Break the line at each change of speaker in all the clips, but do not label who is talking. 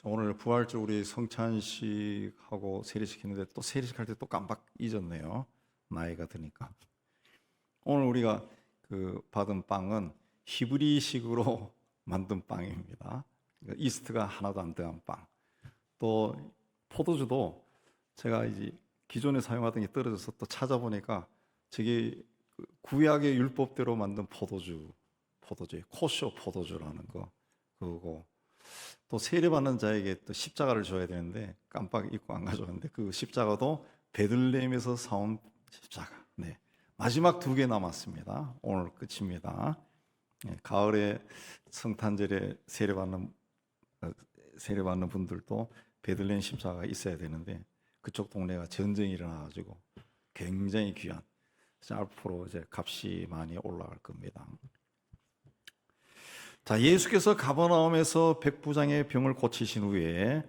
자, 오늘 부활절 우리 성찬식하고 세례식했는데 또 세례식할 때 또 깜빡 잊었네요. 나이가 드니까. 오늘 우리가 받은 빵은 히브리식으로 만든 빵입니다. 그러니까 이스트가 하나도 안 들어간 빵. 또 포도주도 제가 이제 기존에 사용하던 게 떨어져서 또 찾아보니까 저게 구약의 율법대로 만든 포도주예요. 코쇼 포도주라는 거 그거고. 또 세례받는 자에게 또 십자가를 줘야 되는데 깜빡 잊고 안 가져왔는데 그 십자가도 베들레헴에서 사온 십자가. 네. 마지막 2개 남았습니다. 오늘 끝입니다. 네, 가을에 성탄절에 세례받는 분들도 베들레헴 십자가가 있어야 되는데 그쪽 동네가 전쟁이 일어나가지고 굉장히 귀한 앞으로 이제 값이 많이 올라갈 겁니다. 자, 예수께서 가버나움에서 백부장의 병을 고치신 후에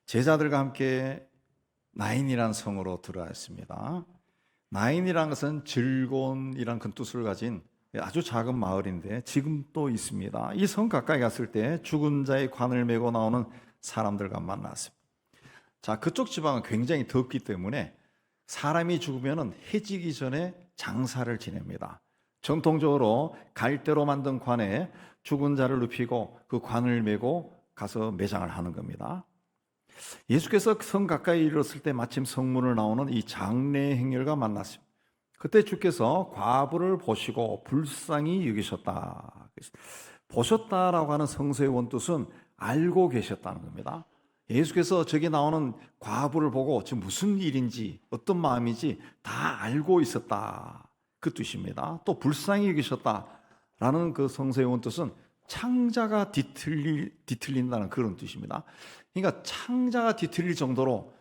제자들과 함께 나인이라는 성으로 들어왔습니다. 나인이라는 것은 즐거운이라는 큰 뜻을 가진 아주 작은 마을인데 지금 또 있습니다. 이 성 가까이 갔을 때 죽은 자의 관을 메고 나오는 사람들과 만났습니다. 자, 그쪽 지방은 굉장히 덥기 때문에 사람이 죽으면 해지기 전에 장사를 지냅니다. 전통적으로 갈대로 만든 관에 죽은 자를 눕히고 그 관을 메고 가서 매장을 하는 겁니다. 예수께서 성 가까이 이르렀을 때 마침 성문을 나오는 이 장례 행렬과 만났습니다. 그때 주께서 과부를 보시고 불쌍히 여기셨다. 보셨다라고 하는 성서의 원뜻은 알고 계셨다는 겁니다. 예수께서 저기 나오는 과부를 보고 지금 무슨 일인지 어떤 마음인지 다 알고 있었다. 그 뜻입니다. 또 불쌍히 여기셨다라는 그 성서의 원뜻은 창자가 뒤틀린다는 그런 뜻입니다. 그러니까 창자가 뒤틀릴 정도로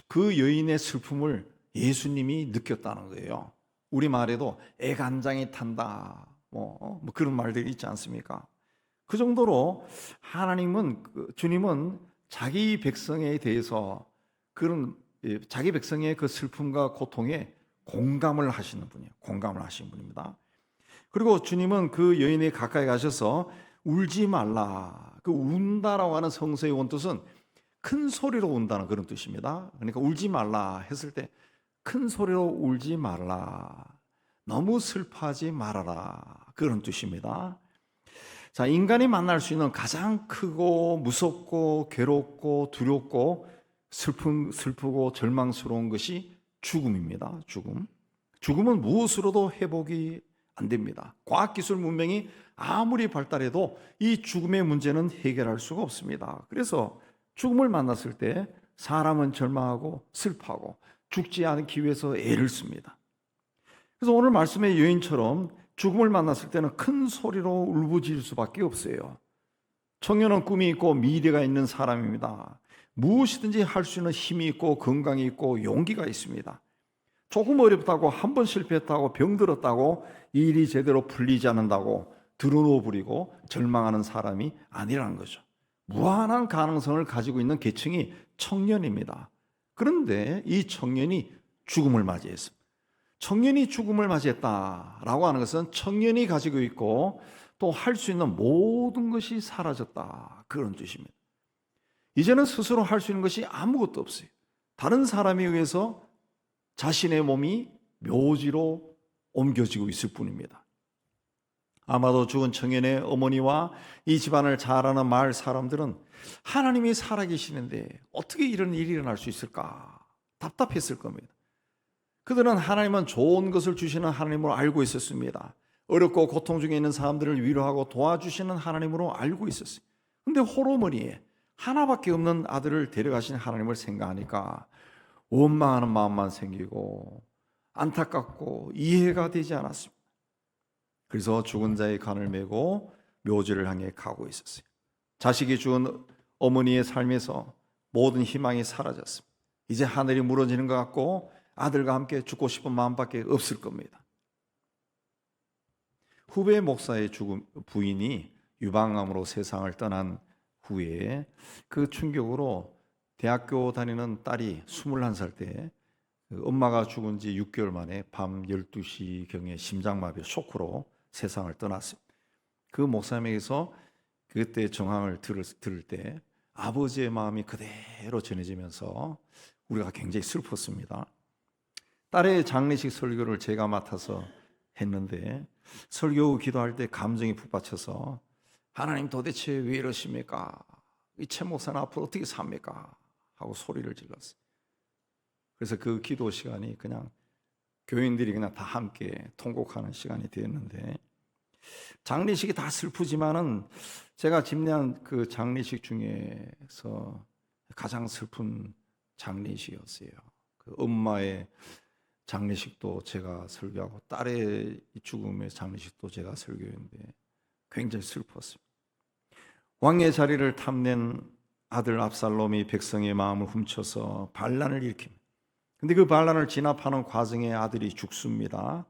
그 여인의 슬픔을 예수님이 느꼈다는 거예요. 우리 말에도 애간장이 탄다 뭐 그런 말들이 있지 않습니까? 그 정도로 주님은 자기 백성에 대해서 그런 자기 백성의 그 슬픔과 고통에 공감을 하시는 분이에요. 공감을 하시는 분입니다. 그리고 주님은 그 여인에 가까이 가셔서 울지 말라. 그 운다라고 하는 성서의 원뜻은 큰 소리로 운다는 그런 뜻입니다. 그러니까 울지 말라 했을 때 큰 소리로 울지 말라. 너무 슬퍼하지 말아라. 그런 뜻입니다. 자, 인간이 만날 수 있는 가장 크고 무섭고 괴롭고 두렵고 슬프고 절망스러운 것이 죽음입니다. 죽음은 무엇으로도 회복이 안 됩니다. 과학기술 문명이 아무리 발달해도 이 죽음의 문제는 해결할 수가 없습니다. 그래서 죽음을 만났을 때 사람은 절망하고 슬퍼하고 죽지 않기 위해서 애를 씁니다. 그래서 오늘 말씀의 여인처럼 죽음을 만났을 때는 큰 소리로 울부짖을 수밖에 없어요. 청년은 꿈이 있고 미래가 있는 사람입니다. 무엇이든지 할 수 있는 힘이 있고 건강이 있고 용기가 있습니다. 조금 어렵다고 한 번 실패했다고 병들었다고 일이 제대로 풀리지 않는다고 드러누워 부리고 절망하는 사람이 아니라는 거죠. 무한한 가능성을 가지고 있는 계층이 청년입니다. 그런데 이 청년이 죽음을 맞이했습니다. 청년이 죽음을 맞이했다라고 하는 것은 청년이 가지고 있고 또 할 수 있는 모든 것이 사라졌다. 그런 뜻입니다. 이제는 스스로 할 수 있는 것이 아무것도 없어요. 다른 사람에 의해서 자신의 몸이 묘지로 옮겨지고 있을 뿐입니다. 아마도 죽은 청년의 어머니와 이 집안을 잘 아는 마을 사람들은 하나님이 살아계시는데 어떻게 이런 일이 일어날 수 있을까? 답답했을 겁니다. 그들은 하나님은 좋은 것을 주시는 하나님으로 알고 있었습니다. 어렵고 고통 중에 있는 사람들을 위로하고 도와주시는 하나님으로 알고 있었어요. 그런데 호르몬이에 하나밖에 없는 아들을 데려가신 하나님을 생각하니까 원망하는 마음만 생기고 안타깝고 이해가 되지 않았습니다. 그래서 죽은 자의 관을 메고 묘지를 향해 가고 있었어요. 자식이 죽은 어머니의 삶에서 모든 희망이 사라졌습니다. 이제 하늘이 무너지는 것 같고 아들과 함께 죽고 싶은 마음밖에 없을 겁니다. 후배 목사의 부인이 유방암으로 세상을 떠난 후에 그 충격으로 대학교 다니는 딸이 21살 때 엄마가 죽은 지 6개월 만에 밤 12시경에 심장마비 쇼크로 세상을 떠났습니다. 그 목사님에게서 그때 정황을 들을 때 아버지의 마음이 그대로 전해지면서 우리가 굉장히 슬펐습니다. 딸의 장례식 설교를 제가 맡아서 했는데 설교 후 기도할 때 감정이 북받쳐서 하나님 도대체 왜 이러십니까? 이 최 목사는 앞으로 어떻게 삽니까? 하고 소리를 질렀어요. 그래서 그 기도 시간이 그냥 교인들이 그냥 다 함께 통곡하는 시간이 되었는데, 장례식이 다 슬프지만은 제가 집례한 그 장례식 중에서 가장 슬픈 장례식이었어요. 그 엄마의 장례식도 제가 설교하고 딸의 죽음의 장례식도 제가 설교했는데 굉장히 슬펐습니다. 왕의 자리를 탐낸 아들 압살롬이 백성의 마음을 훔쳐서 반란을 일으킵니다. 근데 그 반란을 진압하는 과정에 아들이 죽습니다.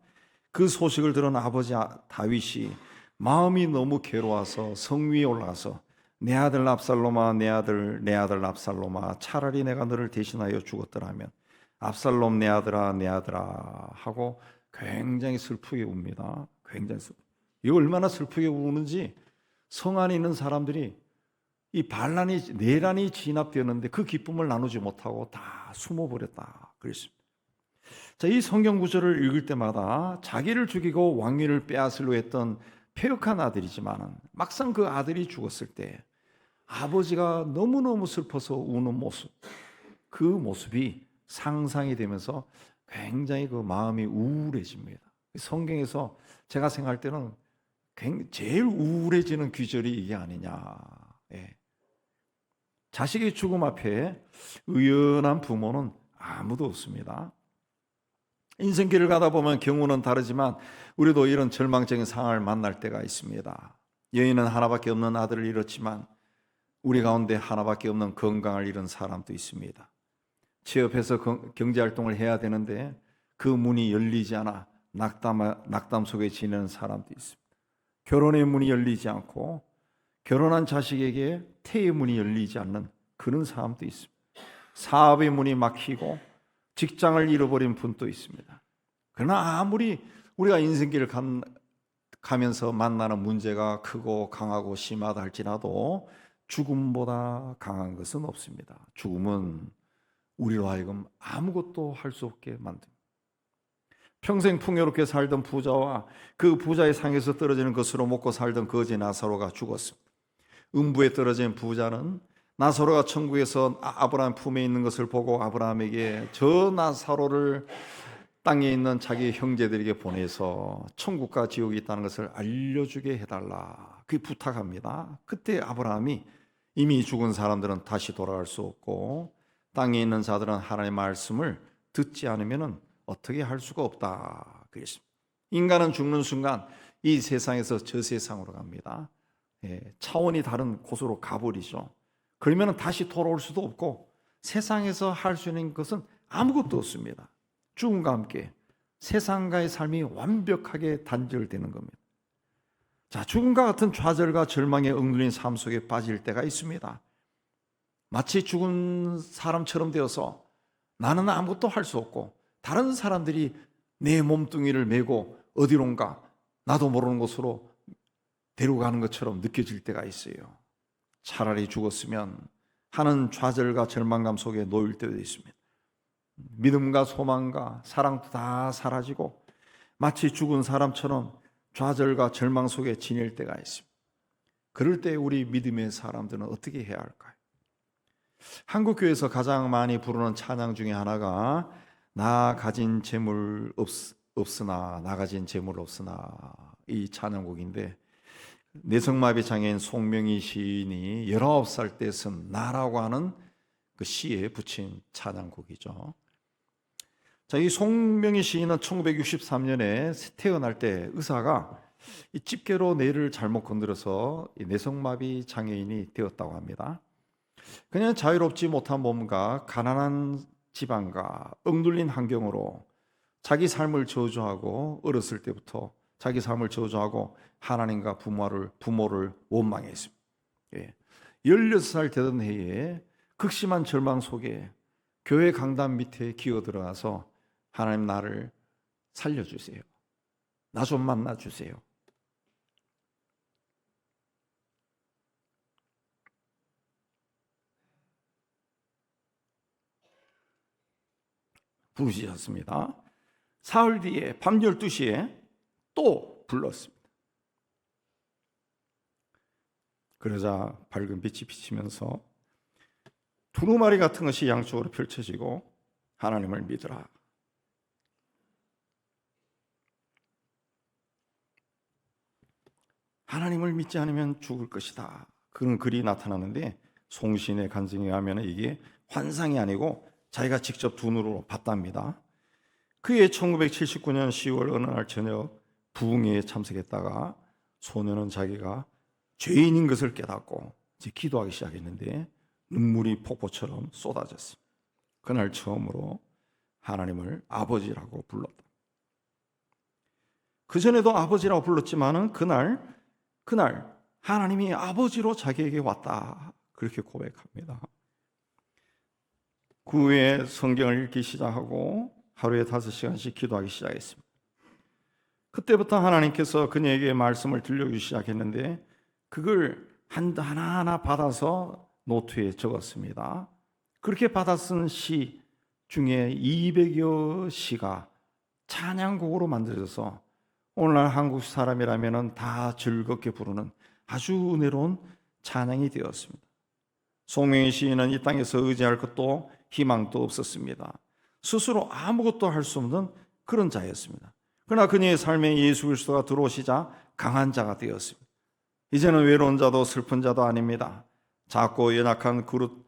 그 소식을 들은 아버지 다윗이 마음이 너무 괴로워서 성 위에 올라가서 내 아들 압살롬아, 내 아들 압살롬아, 차라리 내가 너를 대신하여 죽었더라면 압살롬 내 아들아 하고 굉장히 슬프게 웁니다. 굉장히 슬프. 이 얼마나 슬프게 우는지 성 안에 있는 사람들이 이 내란이 진압되었는데 그 기쁨을 나누지 못하고 다 숨어버렸다 그랬습니다. 자, 이 성경 구절을 읽을 때마다 자기를 죽이고 왕위를 빼앗으려 했던 패역한 아들이지만 막상 그 아들이 죽었을 때 아버지가 너무너무 슬퍼서 우는 모습, 그 모습이 상상이 되면서 굉장히 그 마음이 우울해집니다. 성경에서 제가 생각할 때는 제일 우울해지는 귀절이 이게 아니냐. 예. 자식의 죽음 앞에 의연한 부모는 아무도 없습니다. 인생길을 가다 보면 경우는 다르지만 우리도 이런 절망적인 상황을 만날 때가 있습니다. 여인은 하나밖에 없는 아들을 잃었지만 우리 가운데 하나밖에 없는 건강을 잃은 사람도 있습니다. 취업해서 경제활동을 해야 되는데 그 문이 열리지 않아 낙담 속에 지내는 사람도 있습니다. 결혼의 문이 열리지 않고 결혼한 자식에게 태의 문이 열리지 않는 그런 사람도 있습니다. 사업의 문이 막히고 직장을 잃어버린 분도 있습니다. 그러나 아무리 우리가 인생길을 가면서 만나는 문제가 크고 강하고 심하다 할지라도 죽음보다 강한 것은 없습니다. 죽음은 우리로 하여금 아무것도 할 수 없게 만듭니다. 평생 풍요롭게 살던 부자와 그 부자의 상에서 떨어지는 것으로 먹고 살던 거지 나사로가 죽었습니다. 음부에 떨어진 부자는 나사로가 천국에서 아브라함 품에 있는 것을 보고 아브라함에게 저 나사로를 땅에 있는 자기 형제들에게 보내서 천국과 지옥이 있다는 것을 알려주게 해달라, 그 부탁합니다. 그때 아브라함이 이미 죽은 사람들은 다시 돌아갈 수 없고 땅에 있는 자들은 하나님의 말씀을 듣지 않으면 어떻게 할 수가 없다 그랬습니다. 인간은 죽는 순간 이 세상에서 저 세상으로 갑니다. 차원이 다른 곳으로 가버리죠. 그러면 다시 돌아올 수도 없고 세상에서 할 수 있는 것은 아무것도 없습니다. 죽음과 함께 세상과의 삶이 완벽하게 단절되는 겁니다. 자, 죽음과 같은 좌절과 절망에 억눌린 삶 속에 빠질 때가 있습니다. 마치 죽은 사람처럼 되어서 나는 아무것도 할 수 없고 다른 사람들이 내 몸뚱이를 메고 어디론가 나도 모르는 곳으로 데려가는 것처럼 느껴질 때가 있어요. 차라리 죽었으면 하는 좌절과 절망감 속에 놓일 때도 있습니다. 믿음과 소망과 사랑도 다 사라지고 마치 죽은 사람처럼 좌절과 절망 속에 지낼 때가 있습니다. 그럴 때 우리 믿음의 사람들은 어떻게 해야 할까요? 한국교회에서 가장 많이 부르는 찬양 중에 하나가 나 가진 재물 없으나 이 찬양곡인데, 뇌성마비 장애인 송명희 시인이 19살 때 쓴 나라고 하는 그 시에 붙인 찬양곡이죠. 자, 이 송명희 시인은 1963년에 태어날 때 의사가 이 집게로 뇌를 잘못 건드려서 뇌성마비 장애인이 되었다고 합니다. 그냥 자유롭지 못한 몸과 가난한 집안과 억눌린 환경으로 자기 삶을 저주하고 어렸을 때부터 자기 삶을 저주하고 하나님과 부모를 원망했습니다. 16살 되던 해에 극심한 절망 속에 교회 강단 밑에 기어 들어가서 하나님 나를 살려주세요. 나 좀 만나주세요. 부르짖었습니다. 사흘 뒤에 밤 12시에 또 불렀습니다. 그러자 밝은 빛이 비치면서 두루마리 같은 것이 양쪽으로 펼쳐지고 하나님을 믿으라. 하나님을 믿지 않으면 죽을 것이다. 그런 글이 나타나는데 송신의 간증에 하면 이게 환상이 아니고 자기가 직접 두 눈으로 봤답니다. 그해 1979년 10월 어느 날 저녁 부흥회에 참석했다가 소녀는 자기가 죄인인 것을 깨닫고 이제 기도하기 시작했는데 눈물이 폭포처럼 쏟아졌습니다. 그날 처음으로 하나님을 아버지라고 불렀다. 그전에도 아버지라고 불렀지만은 그날 하나님이 아버지로 자기에게 왔다. 그렇게 고백합니다. 그 후에 성경을 읽기 시작하고 하루에 5시간씩 기도하기 시작했습니다. 그때부터 하나님께서 그녀에게 말씀을 들려주기 시작했는데 그걸 하나하나 받아서 노트에 적었습니다. 그렇게 받아 쓴 시 중에 200여 시가 찬양곡으로 만들어져서 오늘날 한국 사람이라면 다 즐겁게 부르는 아주 은혜로운 찬양이 되었습니다. 송명희 시인은 이 땅에서 의지할 것도 희망도 없었습니다. 스스로 아무것도 할 수 없는 그런 자였습니다. 그러나 그녀의 삶에 예수 그리스도가 들어오시자 강한 자가 되었습니다. 이제는 외로운 자도 슬픈 자도 아닙니다. 작고 연약한 그릇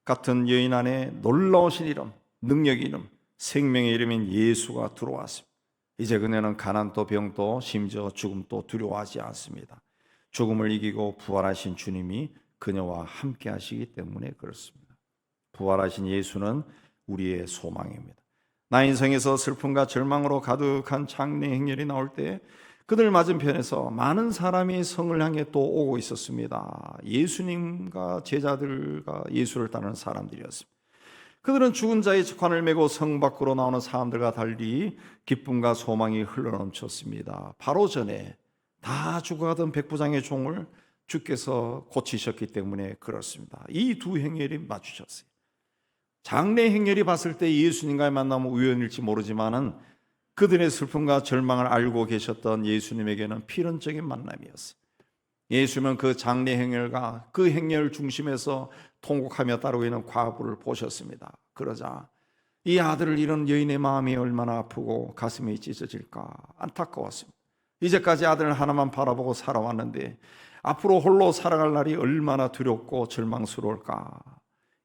같은 여인 안에 놀라우신 이름, 능력의 이름, 생명의 이름인 예수가 들어왔습니다. 이제 그녀는 가난도 병도 심지어 죽음도 두려워하지 않습니다. 죽음을 이기고 부활하신 주님이 그녀와 함께 하시기 때문에 그렇습니다. 부활하신 예수는 우리의 소망입니다. 나 인생에서 슬픔과 절망으로 가득한 장래 행렬이 나올 때 그들 맞은편에서 많은 사람이 성을 향해 또 오고 있었습니다. 예수님과 제자들과 예수를 따르는 사람들이었습니다. 그들은 죽은 자의 관을 메고 성 밖으로 나오는 사람들과 달리 기쁨과 소망이 흘러넘쳤습니다. 바로 전에 다 죽어가던 백부장의 종을 주께서 고치셨기 때문에 그렇습니다. 이 두 행렬이 맞추셨어요. 장래 행렬이 봤을 때 예수님과의 만남은 우연일지 모르지만은 그들의 슬픔과 절망을 알고 계셨던 예수님에게는 필연적인 만남이었어요. 예수님은 그 장래 행렬과 그 행렬 중심에서 통곡하며 따르고 있는 과부를 보셨습니다. 그러자 이 아들을 잃은 여인의 마음이 얼마나 아프고 가슴이 찢어질까 안타까웠습니다. 이제까지 아들 하나만 바라보고 살아왔는데 앞으로 홀로 살아갈 날이 얼마나 두렵고 절망스러울까.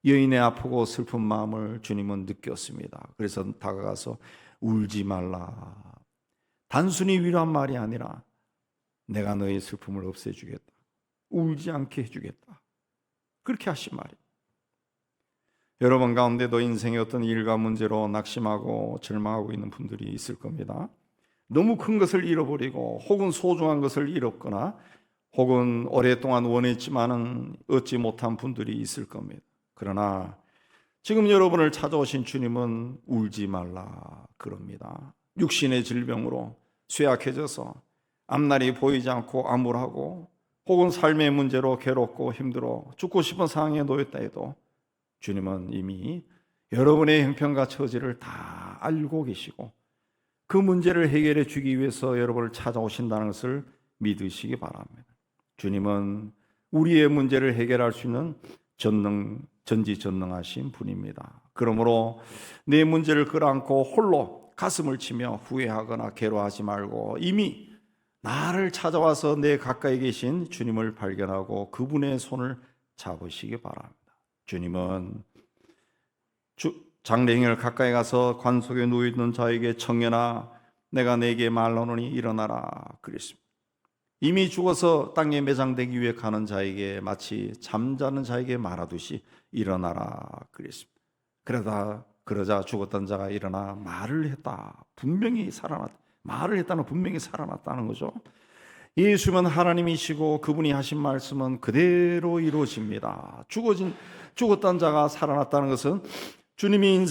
여인의 아프고 슬픈 마음을 주님은 느꼈습니다. 그래서 다가가서 울지 말라. 단순히 위로한 말이 아니라 내가 너의 슬픔을 없애주겠다. 울지 않게 해주겠다. 그렇게 하신 말이에요. 여러분 가운데도 인생의 어떤 일과 문제로 낙심하고 절망하고 있는 분들이 있을 겁니다. 너무 큰 것을 잃어버리고 혹은 소중한 것을 잃었거나 혹은 오랫동안 원했지만은 얻지 못한 분들이 있을 겁니다. 그러나 지금 여러분을 찾아오신 주님은 울지 말라 그럽니다. 육신의 질병으로 쇠약해져서 앞날이 보이지 않고 암울하고 혹은 삶의 문제로 괴롭고 힘들어 죽고 싶은 상황에 놓였다 해도 주님은 이미 여러분의 형편과 처지를 다 알고 계시고 그 문제를 해결해 주기 위해서 여러분을 찾아오신다는 것을 믿으시기 바랍니다. 주님은 우리의 문제를 해결할 수 있는 전지전능하신 분입니다. 그러므로 내 문제를 끌어안고 홀로 가슴을 치며 후회하거나 괴로워하지 말고 이미 나를 찾아와서 내 가까이 계신 주님을 발견하고 그분의 손을 잡으시기 바랍니다. 주님은 장래행을 가까이 가서 관 속에 누워있는 자에게 청년아 내가 내게 말하노니 일어나라 그랬습니다. 이미 죽어서 땅에 매장되기 위해 가는 자에게 마치 잠자는 자에게 말하듯이 일어나라 그랬습니다. 그러자 죽었던 자가 일어나 말을 했다. 분명히 살아났다. 말을 했다는 분명히 살아났다는 거죠. 예수님은 하나님이시고 그분이 하신 말씀은 그대로 이루어집니다. 죽었던 자가 살아났다는 것은 주님이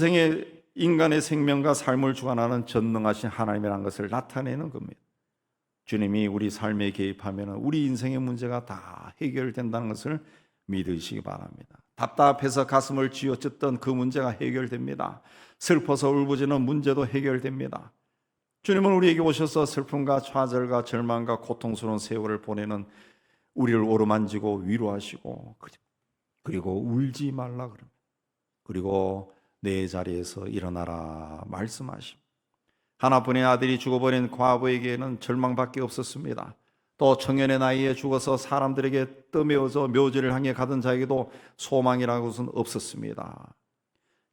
인간의 생명과 삶을 주관하는 전능하신 하나님이라는 것을 나타내는 겁니다. 주님이 우리 삶에 개입하면 우리 인생의 문제가 다 해결된다는 것을 믿으시기 바랍니다. 답답해서 가슴을 쥐어뜯던 그 문제가 해결됩니다. 슬퍼서 울부짖는 문제도 해결됩니다. 주님은 우리에게 오셔서 슬픔과 좌절과 절망과 고통스러운 세월을 보내는 우리를 오르만지고 위로하시고, 그리고 울지 말라 그럽니다. 그리고 내 자리에서 일어나라 말씀하십니다. 하나뿐인 아들이 죽어버린 과부에게는 절망밖에 없었습니다. 또 청년의 나이에 죽어서 사람들에게 떠매어져 묘지를 향해 가던 자에게도 소망이라는 것은 없었습니다.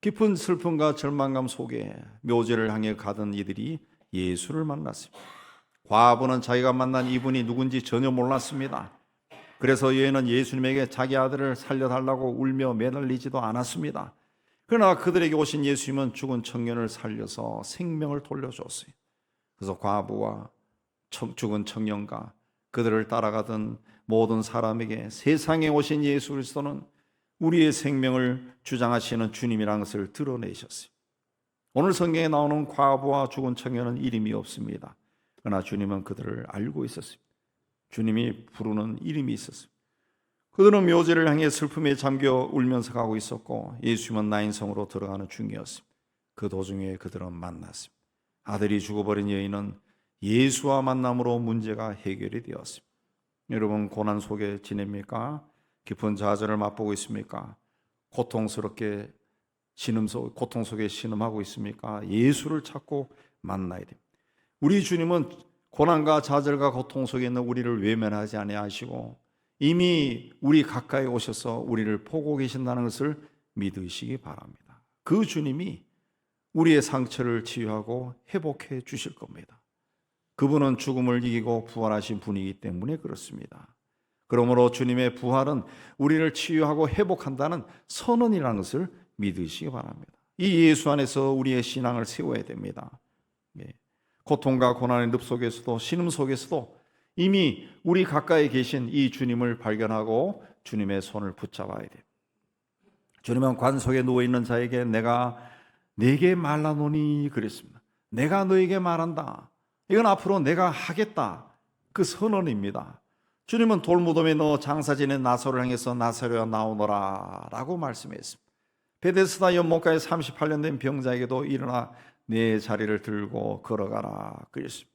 깊은 슬픔과 절망감 속에 묘지를 향해 가던 이들이 예수를 만났습니다. 과부는 자기가 만난 이분이 누군지 전혀 몰랐습니다. 그래서 여인은 예수님에게 자기 아들을 살려달라고 울며 매달리지도 않았습니다. 그러나 그들에게 오신 예수님은 죽은 청년을 살려서 생명을 돌려줬어요. 그래서 과부와 죽은 청년과 그들을 따라가던 모든 사람에게 세상에 오신 예수 그리스도는 우리의 생명을 주장하시는 주님이라는 것을 드러내셨어요. 오늘 성경에 나오는 과부와 죽은 청년은 이름이 없습니다. 그러나 주님은 그들을 알고 있었습니다. 주님이 부르는 이름이 있었습니다. 그들은 묘지를 향해 슬픔에 잠겨 울면서 가고 있었고 예수님은 나인성으로 들어가는 중이었습니다. 그 도중에 그들은 만났습니다. 아들이 죽어버린 여인은 예수와 만남으로 문제가 해결이 되었습니다. 여러분, 고난 속에 지냅니까? 깊은 좌절을 맛보고 있습니까? 고통 속에 신음하고 있습니까? 예수를 찾고 만나야 됩니다. 우리 주님은 고난과 좌절과 고통 속에 있는 우리를 외면하지 아니하시고 이미 우리 가까이 오셔서 우리를 보고 계신다는 것을 믿으시기 바랍니다. 그 주님이 우리의 상처를 치유하고 회복해 주실 겁니다. 그분은 죽음을 이기고 부활하신 분이기 때문에 그렇습니다. 그러므로 주님의 부활은 우리를 치유하고 회복한다는 선언이라는 것을 믿으시기 바랍니다. 이 예수 안에서 우리의 신앙을 세워야 됩니다. 고통과 고난의 늪 속에서도 신음 속에서도 이미 우리 가까이 계신 이 주님을 발견하고 주님의 손을 붙잡아야 돼요. 주님은 관 속에 누워있는 자에게 내가 네게 말하노니 그랬습니다. 내가 너에게 말한다. 이건 앞으로 내가 하겠다. 그 선언입니다. 주님은 돌무덤에 넣어 장사 지낸 나사로를 향해서 나사로야 나오너라 라고 말씀했습니다. 베데스다 연못가에 38년 된 병자에게도 일어나 내 자리를 들고 걸어가라 그랬습니다.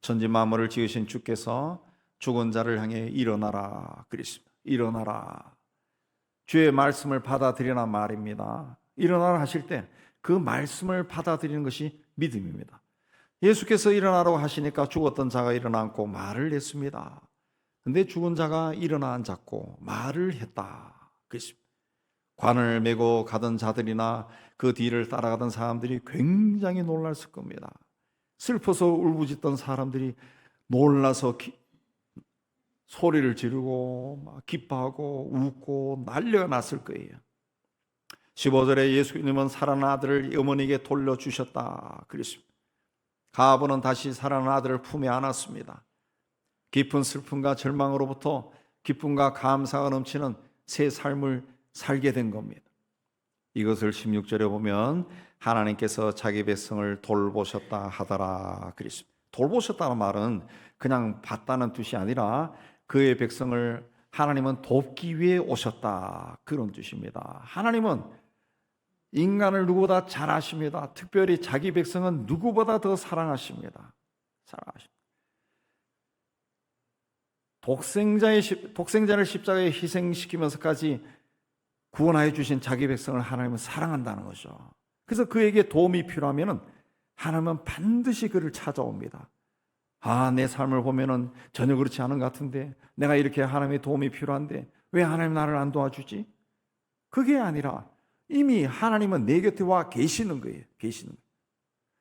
천지 만물을 지으신 주께서 죽은 자를 향해 일어나라 그랬습니다. 일어나라. 주의 말씀을 받아들이란 말입니다. 일어나라 하실 때 그 말씀을 받아들이는 것이 믿음입니다. 예수께서 일어나라고 하시니까 죽었던 자가 일어나 앉고 말을 했습니다. 근데 죽은 자가 일어나 앉았고 말을 했다 그랬습니다. 관을 메고 가던 자들이나 그 뒤를 따라가던 사람들이 굉장히 놀랐을 겁니다. 슬퍼서 울부짖던 사람들이 놀라서 소리를 지르고 막 기뻐하고 웃고 난리가 났을 거예요. 15절에 예수님은 살아난 아들을 어머니에게 돌려주셨다 그랬습니다. 가부는 다시 살아난 아들을 품에 안았습니다. 깊은 슬픔과 절망으로부터 기쁨과 감사가 넘치는 새 삶을 살게 된 겁니다. 이것을 16절에 보면 하나님께서 자기 백성을 돌보셨다 하더라 그랬습니다. 돌보셨다는 말은 그냥 봤다는 뜻이 아니라 그의 백성을 하나님은 돕기 위해 오셨다 그런 뜻입니다. 하나님은 인간을 누구보다 잘 아십니다. 특별히 자기 백성은 누구보다 더 사랑하십니다. 사랑하십니다. 독생자를 십자가에 희생시키면서까지 구원하여 주신 자기 백성을 하나님은 사랑한다는 거죠. 그래서 그에게 도움이 필요하면 하나님은 반드시 그를 찾아옵니다. 내 삶을 보면은 전혀 그렇지 않은 것 같은데 내가 이렇게 하나님의 도움이 필요한데 왜 하나님 나를 안 도와주지? 그게 아니라 이미 하나님은 내 곁에 와 계시는 거예요. 계시는 거예요.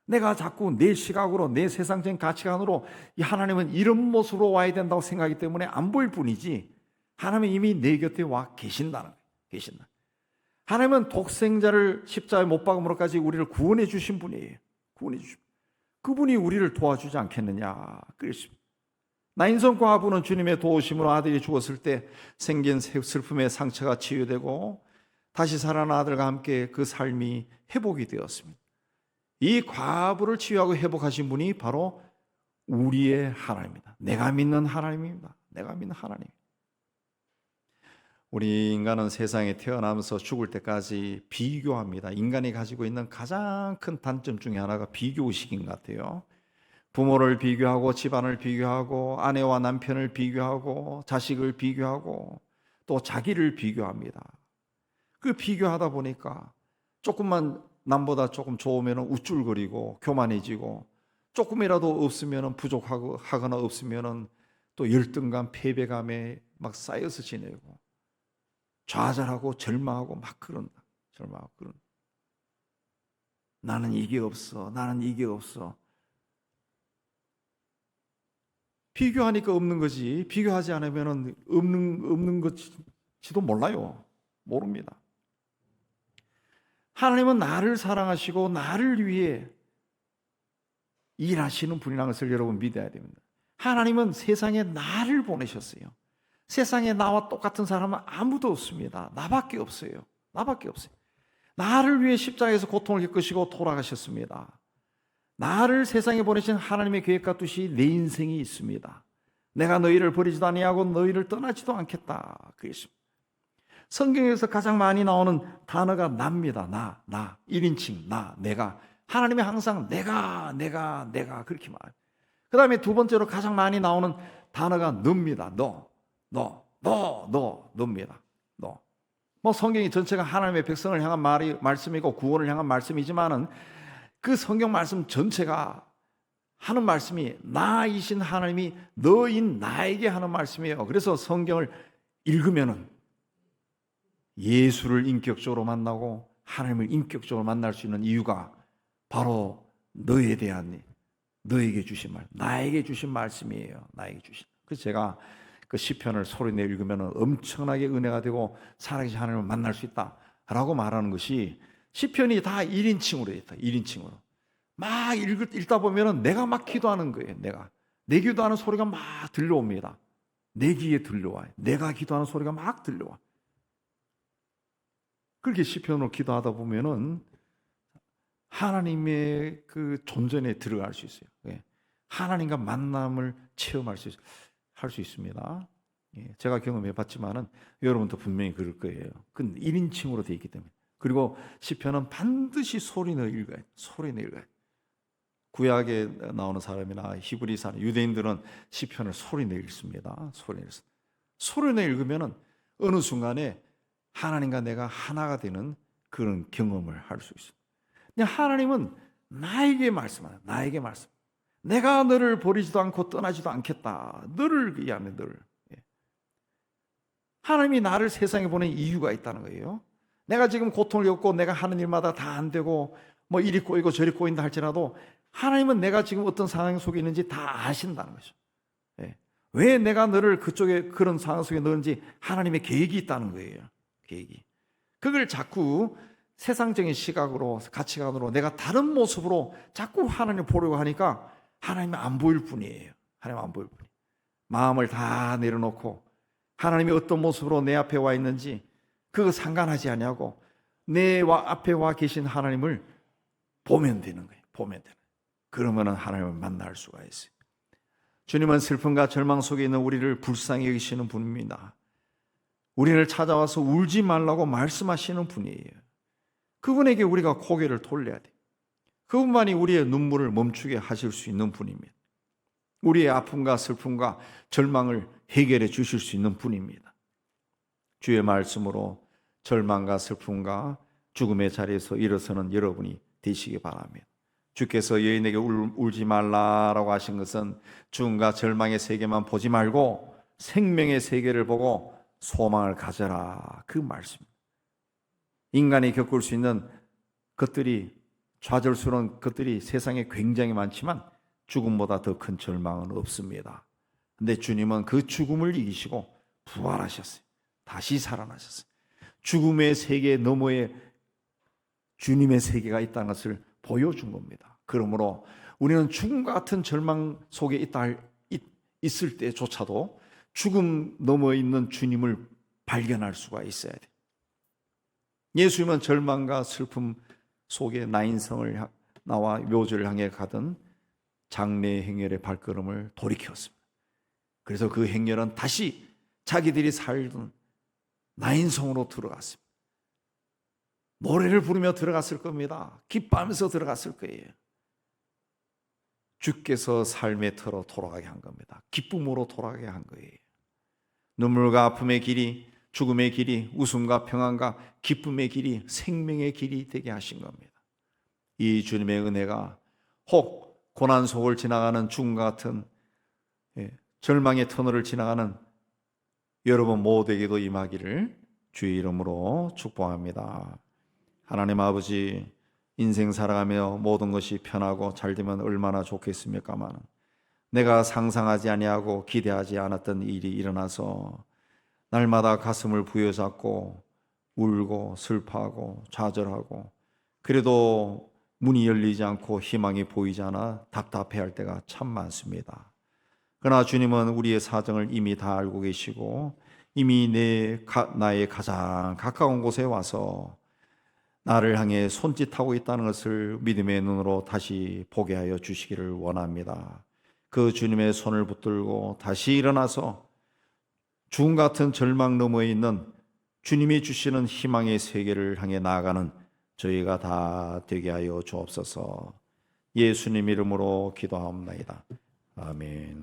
내가 자꾸 내 시각으로 내 세상적인 가치관으로 이 하나님은 이런 모습으로 와야 된다고 생각하기 때문에 안 보일 뿐이지 하나님은 이미 내 곁에 와 계신다는 거예요. 계신다. 하나님은 독생자를 십자가에 못 박음으로까지 우리를 구원해 주신 분이에요. 구원해 주신 그분이 우리를 도와주지 않겠느냐 그랬습니다. 나인성 과부는 주님의 도우심으로 아들이 죽었을 때 생긴 슬픔의 상처가 치유되고 다시 살아난 아들과 함께 그 삶이 회복이 되었습니다. 이 과부를 치유하고 회복하신 분이 바로 우리의 하나님입니다. 내가 믿는 하나님입니다. 내가 믿는 하나님. 우리 인간은 세상에 태어나면서 죽을 때까지 비교합니다. 인간이 가지고 있는 가장 큰 단점 중에 하나가 비교의식인 것 같아요. 부모를 비교하고 집안을 비교하고 아내와 남편을 비교하고 자식을 비교하고 또 자기를 비교합니다. 그 비교하다 보니까 조금만 남보다 조금 좋으면 우쭐거리고 교만해지고 조금이라도 없으면 부족하거나 없으면 또 열등감, 패배감에 막 쌓여서 지내고 좌절하고 절망하고 막 그런다. 절망하고 그런다. 나는 이게 없어. 나는 이게 없어. 비교하니까 없는 거지. 비교하지 않으면 없는 것지도 몰라요. 모릅니다. 하나님은 나를 사랑하시고 나를 위해 일하시는 분이라는 것을 여러분 믿어야 됩니다. 하나님은 세상에 나를 보내셨어요. 세상에 나와 똑같은 사람은 아무도 없습니다. 나밖에 없어요. 나밖에 없어요. 나를 위해 십자가에서 고통을 겪으시고 돌아가셨습니다. 나를 세상에 보내신 하나님의 계획과 뜻이 내 인생이 있습니다. 내가 너희를 버리지도 아니하고 너희를 떠나지도 않겠다. 그랬습니다. 성경에서 가장 많이 나오는 단어가 나입니다. 나 1인칭 내가. 하나님이 항상 내가 그렇게 말해요. 그 다음에 두 번째로 가장 많이 나오는 단어가 너입니다. 너입니다. 너. 뭐 성경이 전체가 하나님의 백성을 향한 말씀이고 구원을 향한 말씀이지만은 그 성경 말씀 전체가 하는 말씀이 나이신 하나님이 너인 나에게 하는 말씀이에요. 그래서 성경을 읽으면은 예수를 인격적으로 만나고 하나님을 인격적으로 만날 수 있는 이유가 바로 너에 대한 너에게 주신 말, 나에게 주신 말씀이에요. 나에게 주신. 그래서 제가 그 시편을 소리내 읽으면 엄청나게 은혜가 되고 살아계신 하나님을 만날 수 있다라고 말하는 것이 시편이 다 1인칭으로 있다. 1인칭으로. 막 읽다 보면 내가 막 기도하는 거예요. 내 기도하는 소리가 막 들려옵니다. 내 귀에 들려와요. 내가 기도하는 소리가 막 들려와. 그렇게 시편으로 기도하다 보면은 하나님의 그 존전에 들어갈 수 있어요. 하나님과 만남을 체험할 수 할 수 있습니다. 제가 경험해 봤지만은 여러분도 분명히 그럴 거예요. 그건 1인칭으로 되어 있기 때문에. 그리고 시편은 반드시 소리내어 읽어야 돼요. 소리내어 읽어야 돼요. 구약에 나오는 사람이나 히브리 사람, 유대인들은 시편을 소리내어 읽습니다. 소리내어 읽으면은 어느 순간에 하나님과 내가 하나가 되는 그런 경험을 할 수 있어요. 하나님은 나에게 말씀하는, 나에게 말씀. 내가 너를 버리지도 않고 떠나지도 않겠다. 너를 위하면 너를. 하나님이 나를 세상에 보낸 이유가 있다는 거예요. 내가 지금 고통을 겪고 내가 하는 일마다 다 안 되고 뭐 이리 꼬이고 저리 꼬인다 할지라도 하나님은 내가 지금 어떤 상황 속에 있는지 다 아신다는 거죠. 왜 내가 너를 그쪽에 그런 상황 속에 넣은지 하나님의 계획이 있다는 거예요. 계획이. 그걸 자꾸 세상적인 시각으로, 가치관으로 내가 다른 모습으로 자꾸 하나님을 보려고 하니까 하나님은 안 보일 뿐이에요. 하나님은 안 보일 뿐이에요. 마음을 다 내려놓고 하나님이 어떤 모습으로 내 앞에 와 있는지 그거 상관하지 않냐고 내 앞에 와 계신 하나님을 보면 되는 거예요. 보면 되는 거예요. 그러면 하나님을 만날 수가 있어요. 주님은 슬픔과 절망 속에 있는 우리를 불쌍히 여기시는 분입니다. 우리를 찾아와서 울지 말라고 말씀하시는 분이에요. 그분에게 우리가 고개를 돌려야 돼요. 그분만이 우리의 눈물을 멈추게 하실 수 있는 분입니다. 우리의 아픔과 슬픔과 절망을 해결해 주실 수 있는 분입니다. 주의 말씀으로 절망과 슬픔과 죽음의 자리에서 일어서는 여러분이 되시기 바랍니다. 주께서 여인에게 울지 말라라고 하신 것은 죽음과 절망의 세계만 보지 말고 생명의 세계를 보고 소망을 가져라, 그 말씀입니다. 인간이 겪을 수 있는 것들이, 좌절스러운 것들이 세상에 굉장히 많지만 죽음보다 더 큰 절망은 없습니다. 근데 주님은 그 죽음을 이기시고 부활하셨어요. 다시 살아나셨어요. 죽음의 세계 너머에 주님의 세계가 있다는 것을 보여준 겁니다. 그러므로 우리는 죽음과 같은 절망 속에 있을 때조차도 죽음 너머에 있는 주님을 발견할 수가 있어야 돼요. 예수님은 절망과 슬픔 속에 나인성을 나와 묘지를 향해 가던 장례 행렬의 발걸음을 돌이켰습니다. 그래서 그 행렬은 다시 자기들이 살던 나인성으로 들어갔습니다. 노래를 부르며 들어갔을 겁니다. 기뻐하면서 들어갔을 거예요. 주께서 삶의 터로 돌아가게 한 겁니다. 기쁨으로 돌아가게 한 거예요. 눈물과 아픔의 길이, 죽음의 길이, 웃음과 평안과 기쁨의 길이, 생명의 길이 되게 하신 겁니다. 이 주님의 은혜가 혹 고난 속을 지나가는 죽음과 같은 절망의 터널을 지나가는 여러분 모두에게도 임하기를 주의 이름으로 축복합니다. 하나님 아버지, 인생 살아가며 모든 것이 편하고 잘 되면 얼마나 좋겠습니까만 내가 상상하지 아니하고 기대하지 않았던 일이 일어나서 날마다 가슴을 부여잡고 울고 슬퍼하고 좌절하고 그래도 문이 열리지 않고 희망이 보이지 않아 답답해할 때가 참 많습니다. 그러나 주님은 우리의 사정을 이미 다 알고 계시고 이미 나의 가장 가까운 곳에 와서 나를 향해 손짓하고 있다는 것을 믿음의 눈으로 다시 보게 하여 주시기를 원합니다. 그 주님의 손을 붙들고 다시 일어나서 죽음 같은 절망 너머에 있는 주님이 주시는 희망의 세계를 향해 나아가는 저희가 다 되게 하여 주옵소서. 예수님 이름으로 기도하옵나이다. 아멘.